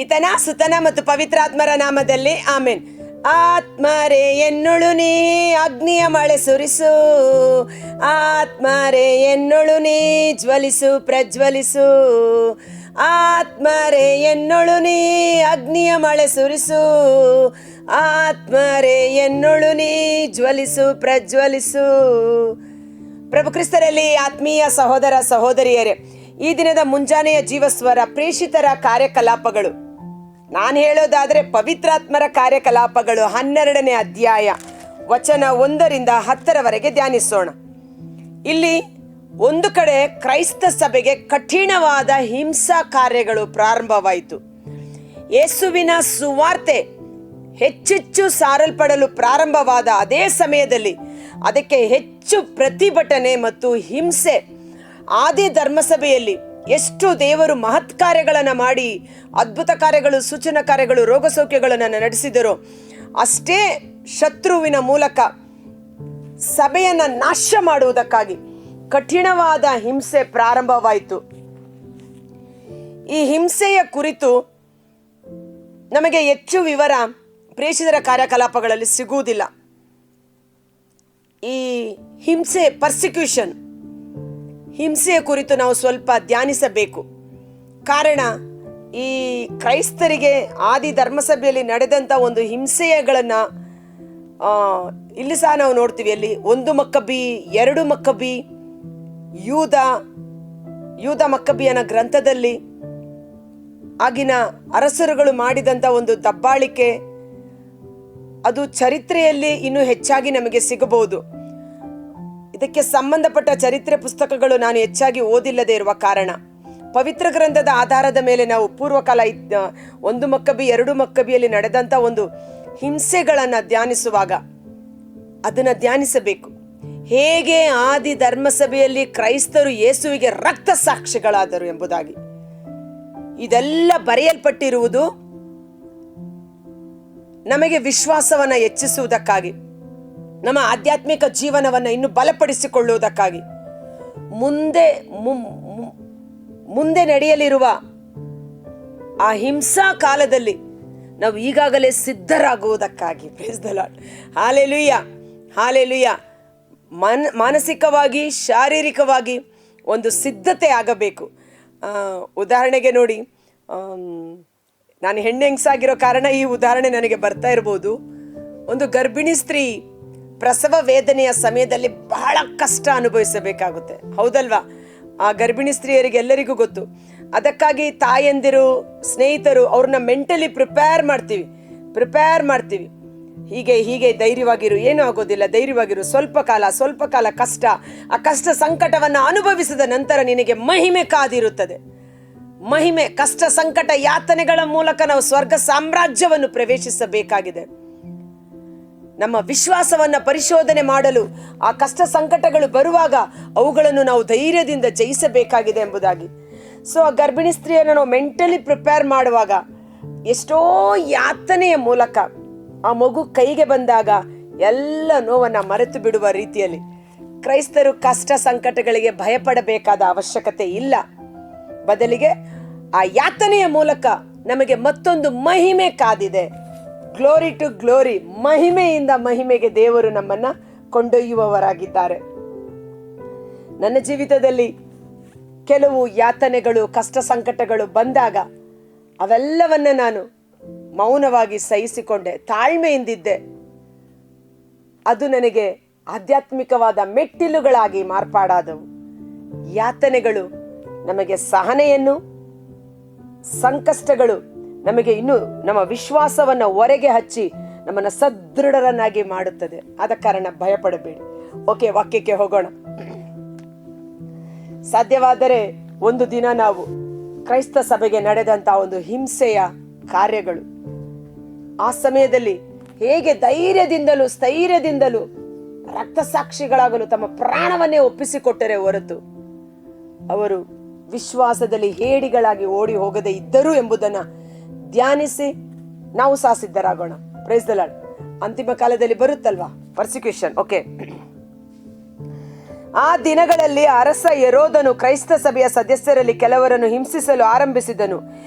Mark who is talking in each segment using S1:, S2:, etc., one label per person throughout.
S1: ಪಿತನ ಸುತನ ಮತ್ತು ಪವಿತ್ರಾತ್ಮರ ನಾಮದಲ್ಲಿ ಆಮೇನ್. ಆತ್ಮರೇ ಎನ್ನೊಳು ನೀ ಅಗ್ನಿಯ ಮಳೆ ಸುರಿಸು, ಆತ್ಮರೇ ಎನ್ನೊಳು ನೀ ಜ್ವಲಿಸು ಪ್ರಜ್ವಲಿಸು, ಆತ್ಮರೇ ಎನ್ನೊಳು ನೀ ಅಗ್ನಿಯ ಮಳೆ ಸುರಿಸು, ಆತ್ಮರೇ ಎನ್ನೊಳು ನೀ ಜ್ವಲಿಸು ಪ್ರಜ್ವಲಿಸು. ಪ್ರಭು ಕ್ರಿಸ್ತರಲ್ಲಿ ಆತ್ಮೀಯ ಸಹೋದರ ಸಹೋದರಿಯರೇ, ಈ ದಿನದ ಮುಂಜಾನೆಯ ಜೀವಸ್ವರ ಪ್ರೇಷಿತರ ಕಾರ್ಯಕಲಾಪಗಳು, ನಾನು ಹೇಳೋದಾದರೆ ಪವಿತ್ರಾತ್ಮರ ಕಾರ್ಯಕಲಾಪಗಳು 12ನೇ ಅಧ್ಯಾಯ ವಚನ 1ರಿಂದ 10ರವರೆಗೆ ಧ್ಯಾನಿಸೋಣ. ಇಲ್ಲಿ ಒಂದು ಕಡೆ ಕ್ರೈಸ್ತ ಸಭೆಗೆ ಕಠಿಣವಾದ ಹಿಂಸಾ ಕಾರ್ಯಗಳು ಪ್ರಾರಂಭವಾಯಿತು. ಯೇಸುವಿನ ಸುವಾರ್ತೆ ಹೆಚ್ಚೆಚ್ಚು ಸಾರಲ್ಪಡಲು ಪ್ರಾರಂಭವಾದ ಅದೇ ಸಮಯದಲ್ಲಿ ಅದಕ್ಕೆ ಹೆಚ್ಚು ಪ್ರತಿಭಟನೆ ಮತ್ತು ಹಿಂಸೆ. ಆದಿ ಧರ್ಮಸಭೆಯಲ್ಲಿ ಎಷ್ಟು ದೇವರು ಮಹತ್ ಕಾರ್ಯಗಳನ್ನು ಮಾಡಿ ಅದ್ಭುತ ಕಾರ್ಯಗಳು, ಸೂಚನಾ ಕಾರ್ಯಗಳು, ರೋಗ ಸೌಖ್ಯಗಳನ್ನು ನಡೆಸಿದರೋ ಅಷ್ಟೇ ಶತ್ರುವಿನ ಮೂಲಕ ಸಭೆಯನ್ನು ನಾಶ ಮಾಡುವುದಕ್ಕಾಗಿ ಕಠಿಣವಾದ ಹಿಂಸೆ ಪ್ರಾರಂಭವಾಯಿತು. ಈ ಹಿಂಸೆಯ ಕುರಿತು ನಮಗೆ ಹೆಚ್ಚು ವಿವರ ಪ್ರೇಷಿತರ ಕಾರ್ಯಕಲಾಪಗಳಲ್ಲಿ ಸಿಗುವುದಿಲ್ಲ. ಈ ಹಿಂಸೆ, ಪರ್ಸಿಕ್ಯೂಷನ್, ಹಿಂಸೆಯ ಕುರಿತು ನಾವು ಸ್ವಲ್ಪ ಧ್ಯಾನಿಸಬೇಕು. ಕಾರಣ, ಈ ಕ್ರೈಸ್ತರಿಗೆ ಆದಿ ಧರ್ಮಸಭೆಯಲ್ಲಿ ನಡೆದಂಥ ಒಂದು ಹಿಂಸೆಗಳನ್ನು ಇಲ್ಲಿ ಸಹ ನಾವು ನೋಡ್ತೀವಿ. ಅಲ್ಲಿ 1 ಮಕ್ಕಬಿ, 2 ಮಕ್ಕಬಿ, ಯೂದ ಮಕ್ಕಬಿಯನ ಗ್ರಂಥದಲ್ಲಿ ಆಗಿನ ಅರಸರುಗಳು ಮಾಡಿದಂಥ ಒಂದು ದಬ್ಬಾಳಿಕೆ, ಅದು ಚರಿತ್ರೆಯಲ್ಲಿ ಇನ್ನೂ ಹೆಚ್ಚಾಗಿ ನಮಗೆ ಸಿಗಬಹುದು. ಇದಕ್ಕೆ ಸಂಬಂಧಪಟ್ಟ ಚರಿತ್ರೆ ಪುಸ್ತಕಗಳು ನಾನು ಹೆಚ್ಚಾಗಿ ಓದಿಲ್ಲದೆ ಇರುವ ಕಾರಣ ಪವಿತ್ರ ಗ್ರಂಥದ ಆಧಾರದ ಮೇಲೆ ನಾವು ಪೂರ್ವಕಾಲ 1 ಮಕ್ಕಬಿ 2 ಮಕ್ಕಬಿಯಲ್ಲಿ ನಡೆದಂಥ ಒಂದು ಹಿಂಸೆಗಳನ್ನು ಧ್ಯಾನಿಸುವಾಗ ಅದನ್ನು ಧ್ಯಾನಿಸಬೇಕು. ಹೇಗೆ ಆದಿ ಧರ್ಮಸಭೆಯಲ್ಲಿ ಕ್ರೈಸ್ತರು ಯೇಸುವಿಗೆ ರಕ್ತ ಸಾಕ್ಷಿಗಳಾದರು ಎಂಬುದಾಗಿ. ಇದೆಲ್ಲ ಬರೆಯಲ್ಪಟ್ಟಿರುವುದು ನಮಗೆ ವಿಶ್ವಾಸವನ್ನು ಹೆಚ್ಚಿಸುವುದಕ್ಕಾಗಿ, ನಮ್ಮ ಆಧ್ಯಾತ್ಮಿಕ ಜೀವನವನ್ನು ಇನ್ನೂ ಬಲಪಡಿಸಿಕೊಳ್ಳುವುದಕ್ಕಾಗಿ, ಮುಂದೆ ನಡೆಯಲಿರುವ ಆ ಹಿಂಸಾ ಕಾಲದಲ್ಲಿ ನಾವು ಈಗಾಗಲೇ ಸಿದ್ಧರಾಗುವುದಕ್ಕಾಗಿ. Praise the Lord. Hallelujah, hallelujah. ಮಾನಸಿಕವಾಗಿ, ಶಾರೀರಿಕವಾಗಿ ಒಂದು ಸಿದ್ಧತೆ ಆಗಬೇಕು. ಉದಾಹರಣೆಗೆ ನೋಡಿ, ನಾನು ಹೆಣ್ಣೆಂಗ್ಸಾಗಿರೋ ಕಾರಣ ಈ ಉದಾಹರಣೆ ನನಗೆ ಬರ್ತಾ ಇರ್ಬೋದು. ಒಂದು ಗರ್ಭಿಣಿ ಸ್ತ್ರೀ ಪ್ರಸವ ವೇದನೆಯ ಸಮಯದಲ್ಲಿ ಬಹಳ ಕಷ್ಟ ಅನುಭವಿಸಬೇಕಾಗುತ್ತೆ, ಹೌದಲ್ವಾ? ಆ ಗರ್ಭಿಣಿ ಸ್ತ್ರೀಯರಿಗೆ ಎಲ್ಲರಿಗೂ ಗೊತ್ತು. ಅದಕ್ಕಾಗಿ ತಾಯಂದಿರು, ಸ್ನೇಹಿತರು ಅವ್ರನ್ನ ಮೆಂಟಲಿ ಪ್ರಿಪೇರ್ ಮಾಡ್ತೀವಿ. ಹೀಗೆ ಧೈರ್ಯವಾಗಿರು, ಏನೂ ಆಗೋದಿಲ್ಲ, ಧೈರ್ಯವಾಗಿರು, ಸ್ವಲ್ಪ ಕಾಲ ಕಷ್ಟ, ಆ ಕಷ್ಟ ಸಂಕಟವನ್ನು ಅನುಭವಿಸಿದ ನಂತರ ನಿನಗೆ ಮಹಿಮೆ ಕಾದಿರುತ್ತದೆ. ಮಹಿಮೆ, ಕಷ್ಟ ಸಂಕಟ ಯಾತನೆಗಳ ಮೂಲಕ ನಾವು ಸ್ವರ್ಗ ಸಾಮ್ರಾಜ್ಯವನ್ನು ಪ್ರವೇಶಿಸಬೇಕಾಗಿದೆ. ನಮ್ಮ ವಿಶ್ವಾಸವನ್ನು ಪರಿಶೋಧನೆ ಮಾಡಲು ಆ ಕಷ್ಟ ಸಂಕಟಗಳು ಬರುವಾಗ ಅವುಗಳನ್ನು ನಾವು ಧೈರ್ಯದಿಂದ ಜಯಿಸಬೇಕಾಗಿದೆ ಎಂಬುದಾಗಿ. ಸೊ ಆ ಗರ್ಭಿಣಿ ಸ್ತ್ರೀಯನ್ನು ನಾವು ಮೆಂಟಲಿ ಪ್ರಿಪೇರ್ ಮಾಡುವಾಗ ಎಷ್ಟೋ ಯಾತನೆಯ ಮೂಲಕ ಆ ಮಗು ಕೈಗೆ ಬಂದಾಗ ಎಲ್ಲ ನೋವನ್ನು ಮರೆತು ಬಿಡುವ ರೀತಿಯಲ್ಲಿ ಕ್ರೈಸ್ತರು ಕಷ್ಟ ಸಂಕಟಗಳಿಗೆ ಭಯಪಡಬೇಕಾದ ಅವಶ್ಯಕತೆ ಇಲ್ಲ. ಬದಲಿಗೆ ಆ ಯಾತನೆಯ ಮೂಲಕ ನಮಗೆ ಮತ್ತೊಂದು ಮಹಿಮೆ ಕಾದಿದೆ. ಗ್ಲೋರಿ ಟು ಗ್ಲೋರಿ, ಮಹಿಮೆಯಿಂದ ಮಹಿಮೆಗೆ ದೇವರು ನಮ್ಮನ್ನ ಕೊಂಡೊಯ್ಯುವವರಾಗಿದ್ದಾರೆ. ನನ್ನ ಜೀವಿತದಲ್ಲಿ ಕೆಲವು ಯಾತನೆಗಳು, ಕಷ್ಟ ಸಂಕಟಗಳು ಬಂದಾಗ ಅವೆಲ್ಲವನ್ನ ನಾನು ಮೌನವಾಗಿ ಸಹಿಸಿಕೊಂಡೆ, ತಾಳ್ಮೆಯಿಂದಿದ್ದೆ. ಅದು ನನಗೆ ಆಧ್ಯಾತ್ಮಿಕವಾದ ಮೆಟ್ಟಿಲುಗಳಾಗಿ ಮಾರ್ಪಾಡಾದವು. ಯಾತನೆಗಳು ನಮಗೆ ಸಹನೆಯನ್ನು, ಸಂಕಷ್ಟಗಳು ನಮಗೆ ಇನ್ನೂ ನಮ್ಮ ವಿಶ್ವಾಸವನ್ನು ಹೊರಗೆ ಹಚ್ಚಿ ನಮ್ಮನ್ನು ಸದೃಢರನ್ನಾಗಿ ಮಾಡುತ್ತದೆ. ಆದ ಕಾರಣ ಭಯಪಡಬೇಡಿ. ಓಕೆ, ವಾಕ್ಯಕ್ಕೆ ಹೋಗೋಣ. ಸಾಧ್ಯವಾದರೆ ಒಂದು ದಿನ ನಾವು ಕ್ರೈಸ್ತ ಸಭೆಗೆ ನಡೆದಂತಹ ಒಂದು ಹಿಂಸೆಯ ಕಾರ್ಯಗಳು, ಆ ಸಮಯದಲ್ಲಿ ಹೇಗೆ ಧೈರ್ಯದಿಂದಲೂ ಸ್ಥೈರ್ಯದಿಂದಲೂ ರಕ್ತಸಾಕ್ಷಿಗಳಾಗಲು ತಮ್ಮ ಪ್ರಾಣವನ್ನೇ ಒಪ್ಪಿಸಿಕೊಟ್ಟರೆ ಹೊರತು ಅವರು ವಿಶ್ವಾಸದಲ್ಲಿ ಹೇಡಿಗಳಾಗಿ ಓಡಿ ಹೋಗದೆ ಇದ್ದರು ಎಂಬುದನ್ನು ಧ್ಯಾನಿಸಿ ನಾವು ಸಹ ಸಿದ್ಧರಾಗೋಣ. Price the lord. ಅಂತಿಮ ಕಾಲದಲ್ಲಿ ಬರುತ್ತಲ್ವಾ ಪರ್ಸಿಕ್ಯೂಷನ್. ಓಕೆ, ಆ ದಿನಗಳಲ್ಲಿ ಅರಸ ಹೆರೋದನು ಕ್ರೈಸ್ತ ಸಭೆಯ ಸದಸ್ಯರಲ್ಲಿ ಕೆಲವರನ್ನು ಹಿಂಸಿಸಲು ಆರಂಭಿಸಿದನು.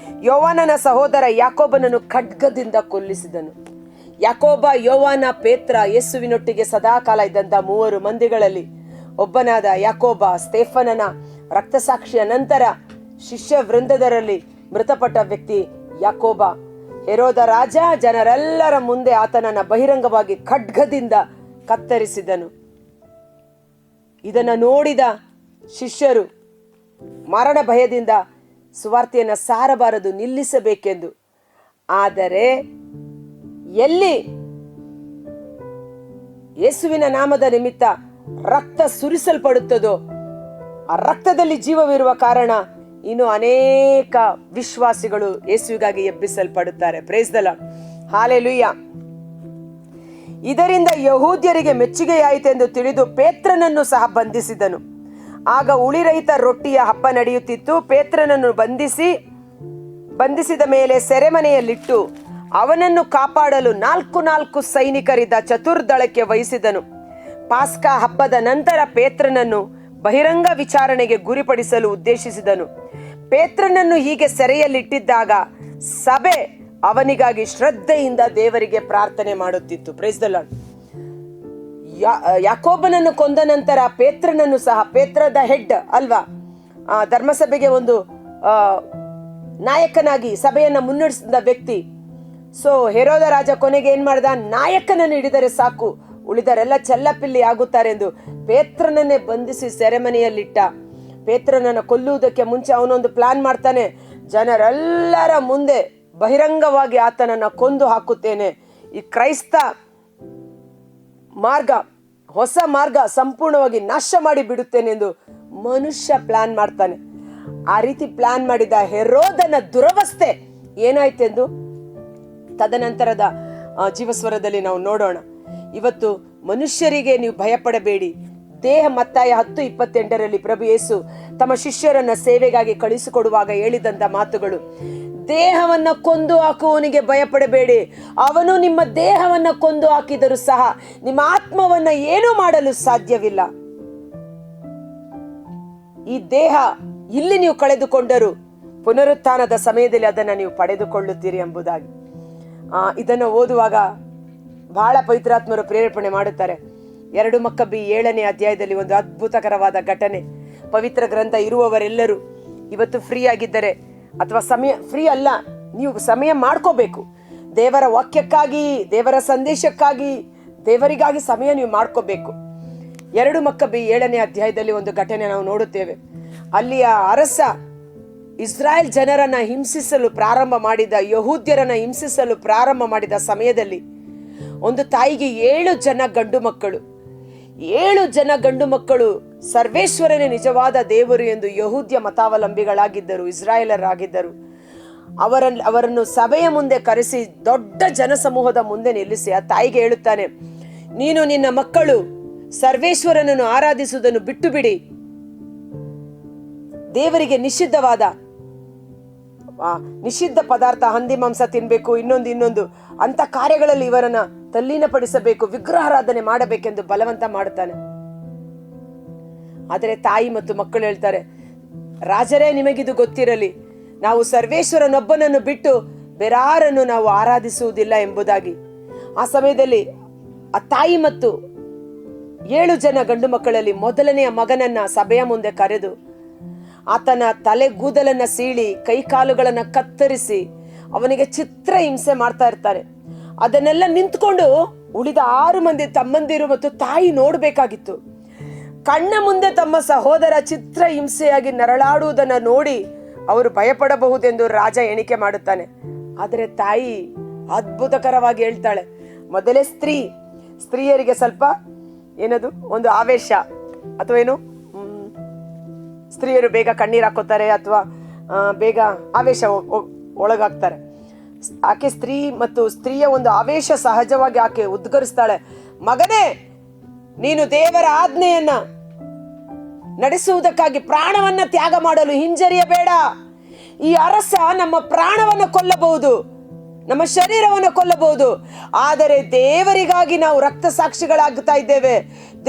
S1: ಯೋವಾನನ ಸಹೋದರ ಯಾಕೋಬನನ್ನು ಖಡ್ಗದಿಂದ ಕೊಲ್ಲಿಸಿದನು. ಯಾಕೋಬ, ಯೋವಾನ, ಪೇತ್ರ ಯೇಸುವಿನೊಟ್ಟಿಗೆ ಸದಾಕಾಲ ಇದ್ದಂಥ 3 ಮಂದಿಗಳಲ್ಲಿ ಒಬ್ಬನಾದ ಯಾಕೋಬ ಸ್ತೆಫನನ ರಕ್ತಸಾಕ್ಷಿಯ ನಂತರ ಶಿಷ್ಯ ವೃಂದದರಲ್ಲಿ ಮೃತಪಟ್ಟ ವ್ಯಕ್ತಿ ಯಾಕೋಬ. ಹೆರೋದ ರಾಜ ಜನರೆಲ್ಲರ ಮುಂದೆ ಆತನನ್ನು ಬಹಿರಂಗವಾಗಿ ಖಡ್ಗದಿಂದ ಕತ್ತರಿಸಿದನು. ಇದನ್ನು ನೋಡಿದ ಶಿಷ್ಯರು ಮರಣ ಭಯದಿಂದ ಸುವಾರ್ತೆಯನ್ನು ಸಾರಬಾರದು, ನಿಲ್ಲಿಸಬೇಕೆಂದು. ಆದರೆ ಎಲ್ಲಿ ಯೇಸುವಿನ ನಾಮದ ನಿಮಿತ್ತ ರಕ್ತ ಸುರಿಸಲ್ಪಡುತ್ತದೋ ಆ ರಕ್ತದಲ್ಲಿ ಜೀವವಿರುವ ಕಾರಣ ಇನ್ನು ಅನೇಕ ವಿಶ್ವಾಸಿಗಳು ಯೇಸುವಿಗಾಗಿ ಎಬ್ಬಿಸಲ್ಪಡುತ್ತಾರೆ. Praise the Lord, hallelujah. ಇದರಿಂದ ಯಹೂದ್ಯರಿಗೆ ಮೆಚ್ಚುಗೆಯಾಯಿತೆಂದು ತಿಳಿದು ಪೇತ್ರನನ್ನು ಸಹ ಬಂಧಿಸಿದನು. ಆಗ ಉಳಿರಹಿತ ರೊಟ್ಟಿಯ ಹಬ್ಬ ನಡೆಯುತ್ತಿತ್ತು. ಪೇತ್ರನನ್ನು ಬಂಧಿಸಿದ ಮೇಲೆ ಸೆರೆಮನೆಯಲ್ಲಿಟ್ಟು ಅವನನ್ನು ಕಾಪಾಡಲು 4 ಸೈನಿಕರಿದ್ದ ಚತುರ್ದಳಕ್ಕೆ ವಹಿಸಿದನು. ಪಾಸ್ಕಾ ಹಬ್ಬದ ನಂತರ ಪೇತ್ರನನ್ನು ಬಹಿರಂಗ ವಿಚಾರಣೆಗೆ ಗುರಿಪಡಿಸಲು ಉದ್ದೇಶಿಸಿದನು. ಪೇತ್ರನನ್ನು ಹೀಗೆ ಸೆರೆಯಲ್ಲಿಟ್ಟಿದ್ದಾಗ ಸಭೆ ಅವನಿಗಾಗಿ ಶ್ರದ್ಧೆಯಿಂದ ದೇವರಿಗೆ ಪ್ರಾರ್ಥನೆ ಮಾಡುತ್ತಿತ್ತು. Price the lord. ಯಾಕೋಬನನ್ನು ಕೊಂದ ನಂತರ ಪೇತ್ರನನ್ನು ಸಹ, ಪೇತ್ರದ ಹೆಡ್ ಅಲ್ವಾ, ಧರ್ಮಸಭೆಗೆ ಒಂದು ನಾಯಕನಾಗಿ ಸಭೆಯನ್ನ ಮುನ್ನಡೆಸಿದ ವ್ಯಕ್ತಿ. ಸೊ ಹೆರೋದ ರಾಜ ಕೊನೆಗೆ ಏನ್ ಮಾಡ್ದ, ನಾಯಕನನ್ನು ಹಿಡಿದರೆ ಸಾಕು, ಉಳಿದರೆಲ್ಲ ಚೆಲ್ಲಪಿಲ್ಲಿ ಆಗುತ್ತಾರೆ ಎಂದು ಪೇತ್ರನನ್ನೇ ಬಂಧಿಸಿ ಸೆರೆಮನೆಯಲ್ಲಿಟ್ಟ. ಪೇತ್ರನನ್ನು ಕೊಲ್ಲುವುದಕ್ಕೆ ಮುಂಚೆ ಅವನೊಂದು ಪ್ಲಾನ್ ಮಾಡ್ತಾನೆ. ಜನರೆಲ್ಲರ ಮುಂದೆ ಬಹಿರಂಗವಾಗಿ ಆತನನ್ನ ಕೊಂದು ಹಾಕುತ್ತೇನೆ, ಈ ಕ್ರೈಸ್ತ ಮಾರ್ಗ, ಹೊಸ ಮಾರ್ಗ ಸಂಪೂರ್ಣವಾಗಿ ನಾಶ ಮಾಡಿ ಬಿಡುತ್ತೇನೆ ಎಂದು ಮನುಷ್ಯ ಪ್ಲಾನ್ ಮಾಡ್ತಾನೆ. ಆ ರೀತಿ ಪ್ಲಾನ್ ಮಾಡಿದ ಹೆರೋದನ ದುರವಸ್ಥೆ ಏನಾಯ್ತೆಂದು ತದನಂತರದ ಜೀವಸ್ವರದಲ್ಲಿ ನಾವು ನೋಡೋಣ. ಇವತ್ತು ಮನುಷ್ಯರಿಗೆ ನೀವು ಭಯಪಡಬೇಡಿ. ದೇಹ ಮತ್ತಾಯ 10:28 ಪ್ರಭು ಯೇಸು ತಮ್ಮ ಶಿಷ್ಯರನ್ನ ಸೇವೆಗಾಗಿ ಕಳಿಸಿಕೊಡುವಾಗ ಹೇಳಿದಂತ ಮಾತುಗಳು, ದೇಹವನ್ನ ಕೊಂದು ಹಾಕುವವನಿಗೆ ಭಯಪಡಬೇಡಿ, ಅವನು ನಿಮ್ಮ ದೇಹವನ್ನ ಕೊಂದು ಹಾಕಿದರೂ ಸಹ ನಿಮ್ಮ ಆತ್ಮವನ್ನ ಏನೂ ಮಾಡಲು ಸಾಧ್ಯವಿಲ್ಲ. ಈ ದೇಹ ಇಲ್ಲಿ ನೀವು ಕಳೆದುಕೊಂಡರೂ ಪುನರುತ್ಥಾನದ ಸಮಯದಲ್ಲಿ ಅದನ್ನು ನೀವು ಪಡೆದುಕೊಳ್ಳುತ್ತೀರಿ ಎಂಬುದಾಗಿ ಇದನ್ನು ಓದುವಾಗ ಬಹಳ ಪವಿತ್ರಾತ್ಮರು ಪ್ರೇರೇಪಣೆ ಮಾಡುತ್ತಾರೆ. 2 ಮಕ್ಕಬ್ಬಿ 7ನೇ ಅಧ್ಯಾಯದಲ್ಲಿ ಒಂದು ಅದ್ಭುತಕರವಾದ ಘಟನೆ. ಪವಿತ್ರ ಗ್ರಂಥ ಇರುವವರೆಲ್ಲರೂ ಇವತ್ತು ಫ್ರೀ ಆಗಿದ್ದರೆ, ಅಥವಾ ಸಮಯ ಫ್ರೀ ಅಲ್ಲ, ನೀವು ಸಮಯ ಮಾಡ್ಕೋಬೇಕು. ದೇವರ ವಾಕ್ಯಕ್ಕಾಗಿ, ದೇವರ ಸಂದೇಶಕ್ಕಾಗಿ, ದೇವರಿಗಾಗಿ ಸಮಯ ನೀವು ಮಾಡ್ಕೋಬೇಕು. 2 ಮಕ್ಕಬ್ಬಿ 7ನೇ ಅಧ್ಯಾಯದಲ್ಲಿ ಒಂದು ಘಟನೆ ನಾವು ನೋಡುತ್ತೇವೆ. ಅಲ್ಲಿಯ ಅರಸ ಇಸ್ರಾಯೇಲ್ ಜನರನ್ನ ಹಿಂಸಿಸಲು ಪ್ರಾರಂಭ ಮಾಡಿದ, ಯಹೂದ್ಯರನ್ನ ಹಿಂಸಿಸಲು ಪ್ರಾರಂಭ ಮಾಡಿದ ಸಮಯದಲ್ಲಿ ಒಂದು ತಾಯಿಗೆ 7 ಜನ ಗಂಡು ಮಕ್ಕಳು. 7 ಜನ ಗಂಡು ಮಕ್ಕಳು ಸರ್ವೇಶ್ವರನೇ ನಿಜವಾದ ದೇವರು ಎಂದು ಯಹೂದ್ಯ ಮತಾವಲಂಬಿಗಳಾಗಿದ್ದರು, ಇಸ್ರಾಯೇಲರಾಗಿದ್ದರು. ಅವರನ್ನು ಸಭೆಯ ಮುಂದೆ ಕರೆಸಿ ದೊಡ್ಡ ಜನಸಮೂಹದ ಮುಂದೆ ನಿಲ್ಲಿಸಿ ಆ ತಾಯಿಗೆ ಹೇಳುತ್ತಾನೆ, ನೀನು ನಿನ್ನ ಮಕ್ಕಳು ಸರ್ವೇಶ್ವರನನ್ನು ಆರಾಧಿಸುವುದನ್ನು ಬಿಟ್ಟು ಬಿಡಿ, ದೇವರಿಗೆ ನಿಷಿದ್ಧ ಪದಾರ್ಥ, ಹಂದಿ ಮಾಂಸ ತಿನ್ಬೇಕು, ಇನ್ನೊಂದು ಅಂತ ಕಾರ್ಯಗಳಲ್ಲಿ ಇವರನ್ನ ತಲ್ಲೀನಪಡಿಸಬೇಕು, ವಿಗ್ರಹಾರಾಧನೆ ಮಾಡಬೇಕೆಂದು ಬಲವಂತ ಮಾಡುತ್ತಾನೆ. ಆದರೆ ತಾಯಿ ಮತ್ತು ಮಕ್ಕಳು ಹೇಳ್ತಾರೆ, ರಾಜರೇ ನಿಮಗಿದು ಗೊತ್ತಿರಲಿ, ನಾವು ಸರ್ವೇಶ್ವರನೊಬ್ಬನನ್ನು ಬಿಟ್ಟು ಬೇರಾರನ್ನು ನಾವು ಆರಾಧಿಸುವುದಿಲ್ಲ ಎಂಬುದಾಗಿ. ಆ ಸಮಯದಲ್ಲಿ ಆ ತಾಯಿ ಮತ್ತು 7 ಜನ ಗಂಡು ಮಕ್ಕಳಲ್ಲಿ ಮೊದಲನೆಯ ಮಗನನ್ನ ಸಭೆಯ ಮುಂದೆ ಕರೆದು ಆತನ ತಲೆಗೂದಲನ್ನ ಸೀಳಿ ಕೈಕಾಲುಗಳನ್ನ ಕತ್ತರಿಸಿ ಅವನಿಗೆ ಚಿತ್ರ ಹಿಂಸೆ ಮಾಡ್ತಾ ಇರ್ತಾರೆ. ಅದನ್ನೆಲ್ಲ ನಿಂತ್ಕೊಂಡು ಉಳಿದ 6 ಮಂದಿ ತಮ್ಮಂದಿರು ಮತ್ತು ತಾಯಿ ನೋಡ್ಬೇಕಾಗಿತ್ತು. ಕಣ್ಣ ಮುಂದೆ ತಮ್ಮ ಸಹೋದರ ಚಿತ್ರ ಹಿಂಸೆಯಾಗಿ ನರಳಾಡುವುದನ್ನ ನೋಡಿ ಅವರು ಭಯಪಡಬಹುದೆಂದು ರಾಜ ಎಣಿಕೆ ಮಾಡುತ್ತಾನೆ. ಆದರೆ ತಾಯಿ ಅದ್ಭುತಕರವಾಗಿ ಹೇಳ್ತಾಳೆ, ಮೊದಲೇ ಸ್ತ್ರೀಯರಿಗೆ ಸ್ವಲ್ಪ ಒಂದು ಆವೇಶ, ಅಥವಾ ಸ್ತ್ರೀಯರು ಬೇಗ ಕಣ್ಣೀರು ಹಾಕೋತಾರೆ, ಅಥವಾ ಬೇಗ ಆವೇಶ ಒಳಗಾಗ್ತಾರೆ. ಆಕೆ ಸ್ತ್ರೀ ಮತ್ತು ಸ್ತ್ರೀಯ ಒಂದು ಆವೇಶ ಸಹಜವಾಗಿ ಆಕೆ ಉದ್ಗರಿಸ್ತಾಳೆ, ಮಗನೇ, ನೀನು ದೇವರ ಆಜ್ಞೆಯನ್ನ ನಡೆಸುವುದಕ್ಕಾಗಿ ಪ್ರಾಣವನ್ನ ತ್ಯಾಗ ಮಾಡಲು ಹಿಂಜರಿಯಬೇಡ. ಈ ಅರಸ ನಮ್ಮ ಪ್ರಾಣವನ್ನು ಕೊಲ್ಲಬಹುದು, ನಮ್ಮ ಶರೀರವನ್ನು ಕೊಲ್ಲಬಹುದು, ಆದರೆ ದೇವರಿಗಾಗಿ ನಾವು ರಕ್ತ ಸಾಕ್ಷಿಗಳಾಗ್ತಾ ಇದ್ದೇವೆ.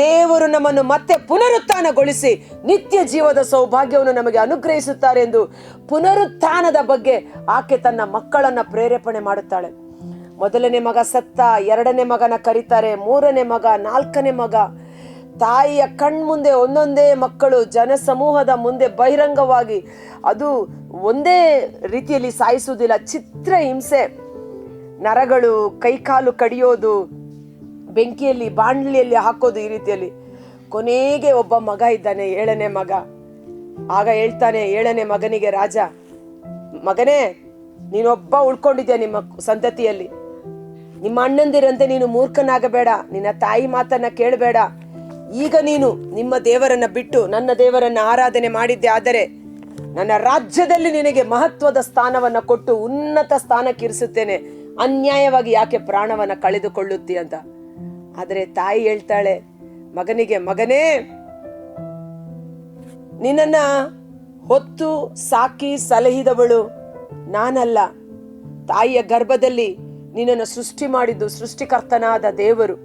S1: ದೇವರು ನಮ್ಮನ್ನು ಮತ್ತೆ ಪುನರುತ್ಥಾನಗೊಳಿಸಿ ನಿತ್ಯ ಜೀವದ ಸೌಭಾಗ್ಯವನ್ನು ನಮಗೆ ಅನುಗ್ರಹಿಸುತ್ತಾರೆ ಎಂದು ಪುನರುತ್ಥಾನದ ಬಗ್ಗೆ ಆಕೆ ತನ್ನ ಮಕ್ಕಳನ್ನ ಪ್ರೇರೇಪಣೆ ಮಾಡುತ್ತಾಳೆ. ಮೊದಲನೇ ಮಗ ಸತ್ತ, ಎರಡನೇ ಮಗನ ಕರೀತಾರೆ, ಮೂರನೇ ಮಗ, ನಾಲ್ಕನೇ ಮಗ. ತಾಯಿಯ ಕಣ್ಮುಂದೆ ಒಂದೊಂದೇ ಮಕ್ಕಳು ಜನ ಸಮೂಹದ ಮುಂದೆ ಬಹಿರಂಗವಾಗಿ, ಅದು ಒಂದೇ ರೀತಿಯಲ್ಲಿ ಸಾಯಿಸುವುದಿಲ್ಲ, ಚಿತ್ರ ಹಿಂಸೆ, ನರಗಳು, ಕೈಕಾಲು ಕಡಿಯೋದು, ಬೆಂಕಿಯಲ್ಲಿ ಬಾಂಡ್ಲಿಯಲ್ಲಿ ಹಾಕೋದು, ಈ ರೀತಿಯಲ್ಲಿ. ಕೊನೆಗೆ ಒಬ್ಬ ಮಗ ಇದ್ದಾನೆ, 7ನೇ ಮಗ. ಆಗ ಹೇಳ್ತಾನೆ 7ನೇ ಮಗನಿಗೆ ರಾಜ, ಮಗನೇ, ನೀನೊಬ್ಬ ಉಳ್ಕೊಂಡಿದ್ಯಾ ನಿಮ್ಮ ಸಂತತಿಯಲ್ಲಿ, ನಿಮ್ಮ ಅಣ್ಣಂದಿರಂತೆ ನೀನು ಮೂರ್ಖನಾಗಬೇಡ, ನಿನ್ನ ತಾಯಿ ಮಾತನ್ನ ಕೇಳಬೇಡ. ಈಗ ನೀನು ನಿಮ್ಮ ದೇವರನ್ನ ಬಿಟ್ಟು ನನ್ನ ದೇವರನ್ನ ಆರಾಧನೆ ಮಾಡಿದ್ದೆ ಆದರೆ ನನ್ನ ರಾಜ್ಯದಲ್ಲಿ ನಿನಗೆ ಮಹತ್ವದ ಸ್ಥಾನವನ್ನ ಕೊಟ್ಟು ಉನ್ನತ ಸ್ಥಾನಕ್ಕೆ ಇರಿಸುತ್ತೇನೆ, ಅನ್ಯಾಯವಾಗಿ ಯಾಕೆ ಪ್ರಾಣವನ್ನ ಕಳೆದುಕೊಳ್ಳುತ್ತಿ ಅಂತ. ಆದರೆ ತಾಯಿ ಹೇಳ್ತಾಳೆ ಮಗನಿಗೆ, ಮಗನೇ, ನಿನ್ನನ್ನ ಹೊತ್ತು ಸಾಕಿ ಸಲಹಿದವಳು ನಾನಲ್ಲ, ತಾಯಿಯ ಗರ್ಭದಲ್ಲಿ ನಿನ್ನನ್ನು ಸೃಷ್ಟಿ ಮಾಡಿದ್ದು ಸೃಷ್ಟಿಕರ್ತನಾದ ದೇವರು,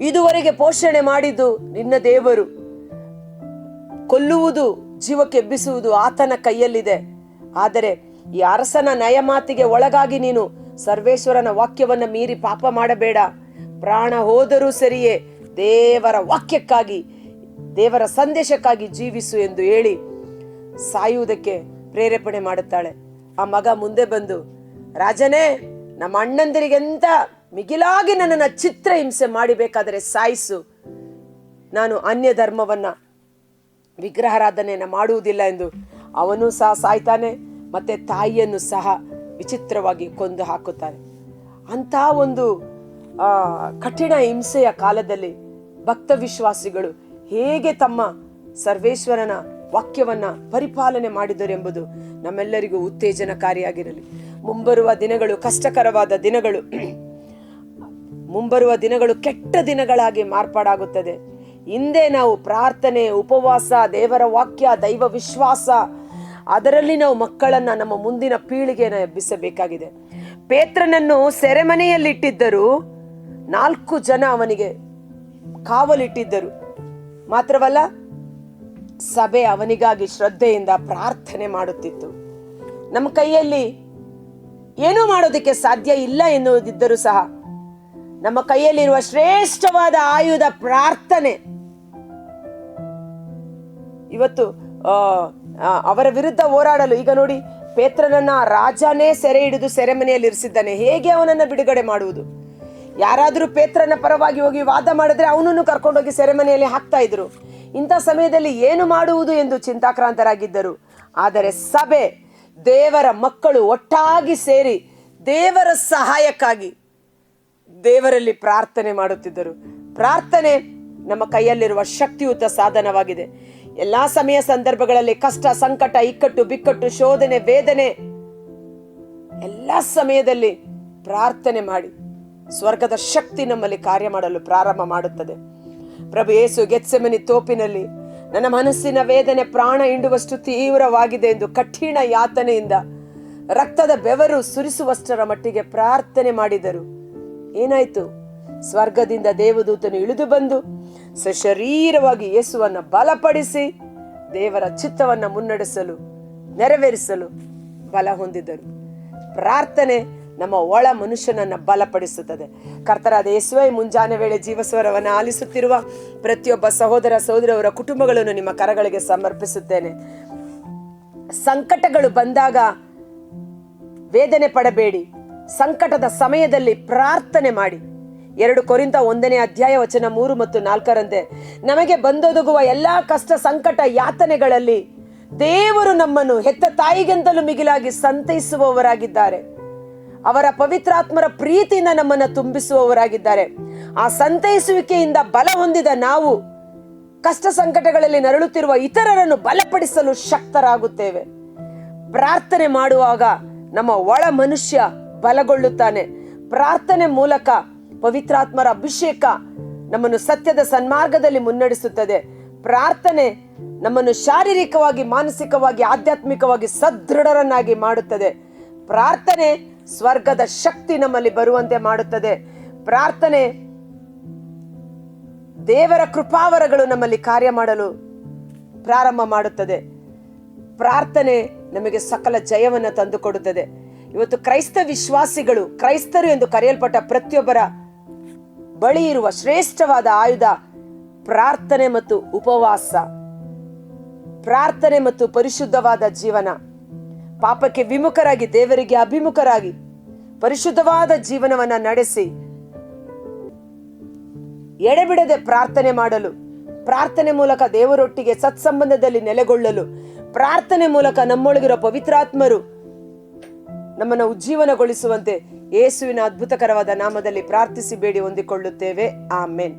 S1: ಇದುವರೆಗೆ ಪೋಷಣೆ ಮಾಡಿದ್ದು ನಿನ್ನ ದೇವರು. ಕೊಲ್ಲುವುದು, ಜೀವಕ್ಕೆ ಎಬ್ಬಿಸುವುದು ಆತನ ಕೈಯಲ್ಲಿದೆ. ಆದರೆ ಈ ಅರಸನ ನಯಮಾತಿಗೆ ಒಳಗಾಗಿ ನೀನು ಸರ್ವೇಶ್ವರನ ವಾಕ್ಯವನ್ನ ಮೀರಿ ಪಾಪ ಮಾಡಬೇಡ. ಪ್ರಾಣ ಹೋದರೂ ಸರಿಯೇ, ದೇವರ ವಾಕ್ಯಕ್ಕಾಗಿ, ದೇವರ ಸಂದೇಶಕ್ಕಾಗಿ ಜೀವಿಸು ಎಂದು ಹೇಳಿ ಸಾಯುವುದಕ್ಕೆ ಪ್ರೇರೇಪಣೆ ಮಾಡುತ್ತಾಳೆ. ಆ ಮಗ ಮುಂದೆ ಬಂದು, ರಾಜನೇ, ನಮ್ಮ ಅಣ್ಣಂದಿರಿಗೆಂತ ಮಿಗಿಲಾಗಿ ನನ್ನನ್ನು ಚಿತ್ರ ಹಿಂಸೆ ಮಾಡಿಬೇಕಾದರೆ ಸಾಯಿಸು, ನಾನು ಅನ್ಯ ಧರ್ಮವನ್ನ, ವಿಗ್ರಹಾರಾಧನೆಯನ್ನ ಮಾಡುವುದಿಲ್ಲ ಎಂದು ಅವನು ಸಹ ಸಾಯ್ತಾನೆ. ಮತ್ತೆ ತಾಯಿಯನ್ನು ಸಹ ವಿಚಿತ್ರವಾಗಿ ಕೊಂದು ಹಾಕುತ್ತಾನೆ. ಅಂತ ಒಂದು ಕಠಿಣ ಹಿಂಸೆಯ ಕಾಲದಲ್ಲಿ ಭಕ್ತ ವಿಶ್ವಾಸಿಗಳು ಹೇಗೆ ತಮ್ಮ ಸರ್ವೇಶ್ವರನ ವಾಕ್ಯವನ್ನ ಪರಿಪಾಲನೆ ಮಾಡಿದರು ಎಂಬುದು ನಮ್ಮೆಲ್ಲರಿಗೂ ಉತ್ತೇಜನಕಾರಿಯಾಗಿರಲಿ. ಮುಂಬರುವ ದಿನಗಳು ಕಷ್ಟಕರವಾದ ದಿನಗಳು, ಮುಂಬರುವ ದಿನಗಳು ಕೆಟ್ಟ ದಿನಗಳಾಗಿ ಮಾರ್ಪಾಡಾಗುತ್ತದೆ. ಹಿಂದೆ ನಾವು ಪ್ರಾರ್ಥನೆ, ಉಪವಾಸ, ದೇವರ ವಾಕ್ಯ, ದೈವ ವಿಶ್ವಾಸ, ಅದರಲ್ಲಿ ನಾವು ಮಕ್ಕಳನ್ನ, ನಮ್ಮ ಮುಂದಿನ ಪೀಳಿಗೆಯನ್ನು ಎಬ್ಬಿಸಬೇಕಾಗಿದೆ. ಪೇತ್ರನನ್ನು ಸೆರೆಮನೆಯಲ್ಲಿಟ್ಟಿದ್ದರು, 4 ಜನ ಅವನಿಗೆ ಕಾವಲಿಟ್ಟಿದ್ದರು. ಮಾತ್ರವಲ್ಲ, ಸಭೆ ಅವನಿಗಾಗಿ ಶ್ರದ್ಧೆಯಿಂದ ಪ್ರಾರ್ಥನೆ ಮಾಡುತ್ತಿತ್ತು. ನಮ್ಮ ಕೈಯಲ್ಲಿ ಏನೂ ಮಾಡೋದಕ್ಕೆ ಸಾಧ್ಯ ಇಲ್ಲ ಎನ್ನುವುದಿದ್ದರೂ ಸಹ ನಮ್ಮ ಕೈಯಲ್ಲಿರುವ ಶ್ರೇಷ್ಠವಾದ ಆಯುಧ ಪ್ರಾರ್ಥನೆ. ಇವತ್ತು ಅವರ ವಿರುದ್ಧ ಹೋರಾಡಲು, ಈಗ ನೋಡಿ, ಪೇತ್ರನನ್ನ ರಾಜನೇ ಸೆರೆ ಹಿಡಿದು ಸೆರೆಮನೆಯಲ್ಲಿ ಇರಿಸಿದ್ದಾನೆ. ಹೇಗೆ ಅವನನ್ನ ಬಿಡುಗಡೆ ಮಾಡುವುದು? ಯಾರಾದರೂ ಪೇತ್ರನ ಪರವಾಗಿ ಹೋಗಿ ವಾದ ಮಾಡಿದ್ರೆ ಅವನನ್ನು ಕರ್ಕೊಂಡೋಗಿ ಸೆರೆಮನೆಯಲ್ಲಿ ಹಾಕ್ತಾ ಇದ್ರು. ಇಂಥ ಸಮಯದಲ್ಲಿ ಏನು ಮಾಡುವುದು ಎಂದು ಚಿಂತಾಕ್ರಾಂತರಾಗಿದ್ದರು. ಆದರೆ ಸಭೆ, ದೇವರ ಮಕ್ಕಳು ಒಟ್ಟಾಗಿ ಸೇರಿ ದೇವರ ಸಹಾಯಕ್ಕಾಗಿ ದೇವರಲ್ಲಿ ಪ್ರಾರ್ಥನೆ ಮಾಡುತ್ತಿದ್ದರು. ಪ್ರಾರ್ಥನೆ ನಮ್ಮ ಕೈಯಲ್ಲಿರುವ ಶಕ್ತಿಯುತ ಸಾಧನವಾಗಿದೆ. ಎಲ್ಲಾ ಸಮಯ ಸಂದರ್ಭಗಳಲ್ಲಿ ಕಷ್ಟ, ಸಂಕಟ, ಇಕ್ಕಟ್ಟು, ಬಿಕ್ಕಟ್ಟು, ಶೋಧನೆ, ವೇದನೆ, ಎಲ್ಲ ಸಮಯದಲ್ಲಿ ಪ್ರಾರ್ಥನೆ ಮಾಡಿ ಸ್ವರ್ಗದ ಶಕ್ತಿ ನಮ್ಮಲ್ಲಿ ಕಾರ್ಯ ಮಾಡಲು ಪ್ರಾರಂಭ ಮಾಡುತ್ತದೆ. ಪ್ರಭು ಯೇಸು ಗೆತ್ಸೆಮನಿ ತೋಪಿನಲ್ಲಿ ನನ್ನ ಮನಸ್ಸಿನ ವೇದನೆ ಪ್ರಾಣ ಹಿಂಡುವಷ್ಟು ತೀವ್ರವಾಗಿದೆ ಎಂದು ಕಠಿಣ ಯಾತನೆಯಿಂದ ರಕ್ತದ ಬೆವರು ಸುರಿಸುವಷ್ಟರ ಮಟ್ಟಿಗೆ ಪ್ರಾರ್ಥನೆ ಮಾಡಿದರು. ಏನಾಯ್ತು? ಸ್ವರ್ಗದಿಂದ ದೇವದೂತನು ಇಳಿದು ಬಂದು ಸಶರೀರವಾಗಿ ಯೇಸುವನ್ನ ಬಲಪಡಿಸಿ ದೇವರ ಚಿತ್ತವನ್ನ ಮುನ್ನಡೆಸಲು, ನೆರವೇರಿಸಲು ಬಲ ಹೊಂದಿದರು. ಪ್ರಾರ್ಥನೆ ನಮ್ಮ ಒಳ ಮನುಷ್ಯನನ್ನ ಬಲಪಡಿಸುತ್ತದೆ. ಕರ್ತರಾದ ಯೇಸುವೇ, ಮುಂಜಾನೆ ವೇಳೆ ಜೀವಸ್ವರವನ್ನು ಆಲಿಸುತ್ತಿರುವ ಪ್ರತಿಯೊಬ್ಬ ಸಹೋದರ ಸಹೋದರಿಯವರ ಕುಟುಂಬಗಳನ್ನು ನಿಮ್ಮ ಕರಗಳಿಗೆ ಸಮರ್ಪಿಸುತ್ತೇನೆ. ಸಂಕಟಗಳು ಬಂದಾಗ ವೇದನೆ ಪಡಬೇಡಿ. ಸಂಕಟದ ಸಮಯದಲ್ಲಿ ಪ್ರಾರ್ಥನೆ ಮಾಡಿ. 2 ಕೊರಿಂಥ 1ನೇ ಅಧ್ಯಾಯ ವಚನ 3 ಮತ್ತು 4ರಂತೆ ನಮಗೆ ಬಂದೊದಗುವ ಎಲ್ಲಾ ಕಷ್ಟ, ಸಂಕಟ, ಯಾತನೆಗಳಲ್ಲಿ ದೇವರು ನಮ್ಮನ್ನು ಹೆತ್ತ ತಾಯಿಗಿಂತಲೂ ಮಿಗಿಲಾಗಿ ಸಂತೈಸುವವರಾಗಿದ್ದಾರೆ. ಅವರ ಪವಿತ್ರಾತ್ಮರ ಪ್ರೀತಿಯಿಂದ ನಮ್ಮನ್ನು ತುಂಬಿಸುವವರಾಗಿದ್ದಾರೆ. ಆ ಸಂತೈಸುವಿಕೆಯಿಂದ ಬಲ ಹೊಂದಿದ ನಾವು ಕಷ್ಟ ಸಂಕಟಗಳಲ್ಲಿ ನರಳುತ್ತಿರುವ ಇತರರನ್ನು ಬಲಪಡಿಸಲು ಶಕ್ತರಾಗುತ್ತೇವೆ. ಪ್ರಾರ್ಥನೆ ಮಾಡುವಾಗ ನಮ್ಮ ಒಳ ಮನುಷ್ಯ ಬಲಗೊಳ್ಳುತ್ತಾನೆ. ಪ್ರಾರ್ಥನೆ ಮೂಲಕ ಪವಿತ್ರಾತ್ಮರ ಅಭಿಷೇಕ ನಮ್ಮನ್ನು ಸತ್ಯದ ಸನ್ಮಾರ್ಗದಲ್ಲಿ ಮುನ್ನಡೆಸುತ್ತದೆ. ಪ್ರಾರ್ಥನೆ ನಮ್ಮನ್ನು ಶಾರೀರಿಕವಾಗಿ, ಮಾನಸಿಕವಾಗಿ, ಆಧ್ಯಾತ್ಮಿಕವಾಗಿ ಸದೃಢರನ್ನಾಗಿ ಮಾಡುತ್ತದೆ. ಪ್ರಾರ್ಥನೆ ಸ್ವರ್ಗದ ಶಕ್ತಿ ನಮ್ಮಲ್ಲಿ ಬರುವಂತೆ ಮಾಡುತ್ತದೆ. ಪ್ರಾರ್ಥನೆ, ದೇವರ ಕೃಪಾವರಗಳು ನಮ್ಮಲ್ಲಿ ಕಾರ್ಯ ಮಾಡಲು ಪ್ರಾರಂಭ ಮಾಡುತ್ತದೆ. ಪ್ರಾರ್ಥನೆ ನಮಗೆ ಸಕಲ ಜಯವನ್ನು ತಂದುಕೊಡುತ್ತದೆ. ಇವತ್ತು ಕ್ರೈಸ್ತ ವಿಶ್ವಾಸಿಗಳು, ಕ್ರೈಸ್ತರು ಎಂದು ಕರೆಯಲ್ಪಟ್ಟ ಪ್ರತಿಯೊಬ್ಬರ ಬಳಿ ಇರುವ ಶ್ರೇಷ್ಠವಾದ ಆಯುಧ ಪ್ರಾರ್ಥನೆ ಮತ್ತು ಉಪವಾಸ, ಪ್ರಾರ್ಥನೆ ಮತ್ತು ಪರಿಶುದ್ಧವಾದ ಜೀವನ. ಪಾಪಕ್ಕೆ ವಿಮುಖರಾಗಿ ದೇವರಿಗೆ ಅಭಿಮುಖರಾಗಿ ಪರಿಶುದ್ಧವಾದ ಜೀವನವನ್ನ ನಡೆಸಿ ಎಡೆಬಿಡದೆ ಪ್ರಾರ್ಥನೆ ಮಾಡಲು, ಪ್ರಾರ್ಥನೆ ಮೂಲಕ ದೇವರೊಟ್ಟಿಗೆ ಸತ್ಸಂಬಂಧದಲ್ಲಿ ನೆಲೆಗೊಳ್ಳಲು, ಪ್ರಾರ್ಥನೆ ಮೂಲಕ ನಮ್ಮೊಳಗಿರೋ ಪವಿತ್ರಾತ್ಮರು ನಮ್ಮನ್ನು ಉಜ್ಜೀವನಗೊಳಿಸುವಂತೆ ಯೇಸುವಿನ ಅದ್ಭುತಕರವಾದ ನಾಮದಲ್ಲಿ ಪ್ರಾರ್ಥಿಸಿ ಬೇಡಿ ಹೊಂದಿಕೊಳ್ಳುತ್ತೇವೆ. ಆಮೆನ್.